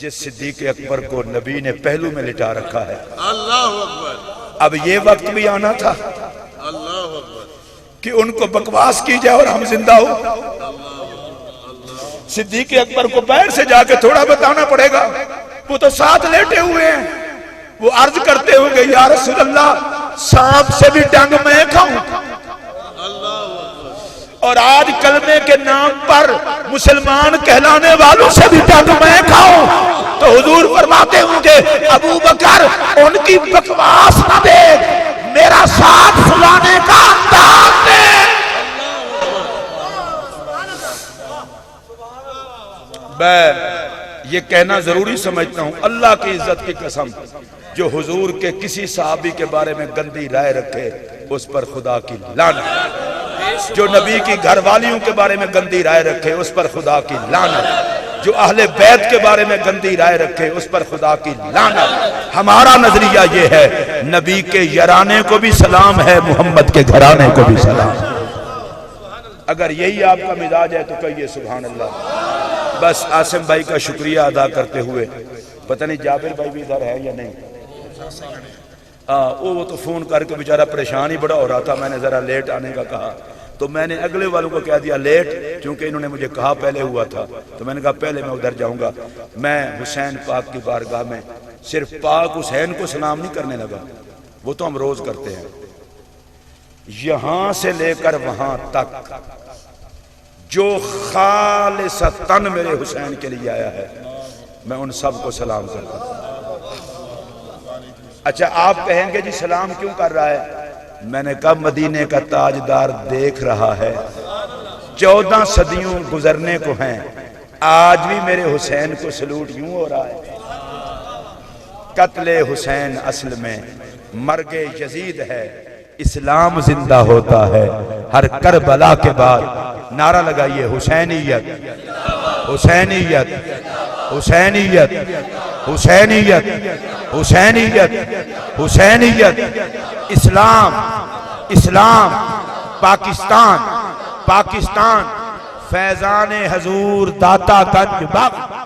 جس صدیق اکبر کو نبی نے پہلو میں لٹا رکھا ہے۔ اللہ اکبر، اب یہ وقت بھی آنا تھا اللہ اکبر، کہ ان کو بکواس کی جائے اور ہم زندہ ہو۔ صدیق اکبر کو پیر سے جا کے تھوڑا بتانا پڑے گا، وہ تو ساتھ لیٹے ہوئے ہیں۔ وہ عرض کرتے ہوں گے یا رسول اللہ سانپ سے بھی ڈنگ میں کھاؤں، اور آج کلمے کے نام پر مسلمان کہلانے والوں سے بھی ڈنگ میں کھاؤں۔ تو حضور فرماتے ہوں گے ابو بکر ان کی بکواس نہ دیکھ، میرا ساتھ پھلانے کا انداز دیکھ۔ میں یہ کہنا ضروری سمجھتا ہوں، اللہ کی عزت کی قسم، جو حضور کے کسی صحابی کے بارے میں گندی رائے رکھے اس پر خدا کی لعنت، جو نبی کی گھر والیوں کے بارے میں گندی رائے رکھے اس پر خدا کی لعنت، جو اہل بیت کے بارے میں گندی رائے رکھے اس پر خدا کی لعنت۔ ہمارا نظریہ یہ ہے نبی کے یارانے کو بھی سلام ہے، محمد کے گھرانے کو بھی سلام۔ اگر یہی آپ کا مزاج ہے تو کہیے سبحان اللہ۔ بس عاصم بھائی کا شکریہ ادا کرتے ہوئے، پتہ نہیں جابر بھائی بھی ادھر ہے یا نہیں، وہ تو فون کر کے بیچارہ پریشان ہی بڑا ہو رہا تھا، میں نے ذرا لیٹ آنے کا کہا تو میں نے اگلے والوں کو کہہ دیا لیٹ، کیونکہ انہوں نے مجھے کہا پہلے ہوا تھا، تو میں نے کہا پہلے میں ادھر جاؤں گا۔ میں حسین پاک کی بارگاہ میں صرف پاک حسین کو سلام نہیں کرنے لگا، وہ تو ہم روز کرتے ہیں، یہاں سے لے کر وہاں تک جو خالصتاً میرے حسین کے لیے آیا ہے میں ان سب کو سلام کرتا ہوں۔ اچھا آپ کہیں گے جی سلام کیوں کر رہا ہے؟ میں نے کہا مدینے کا تاجدار دیکھ رہا ہے، 14 صدیوں گزرنے کو ہیں، آج بھی میرے حسین کو سلوٹ یوں ہو رہا ہے۔ قتل حسین اصل میں مرگ یزید ہے، اسلام زندہ ہوتا ہے ہر کربلا کے بعد۔ نعرہ لگائیے حسینیت، حسینیت، حسینیت، حسینیت، حسینیت، حسینیت، اسلام، اسلام، پاکستان، پاکستان، فیضان حضور داتا گنج بخش۔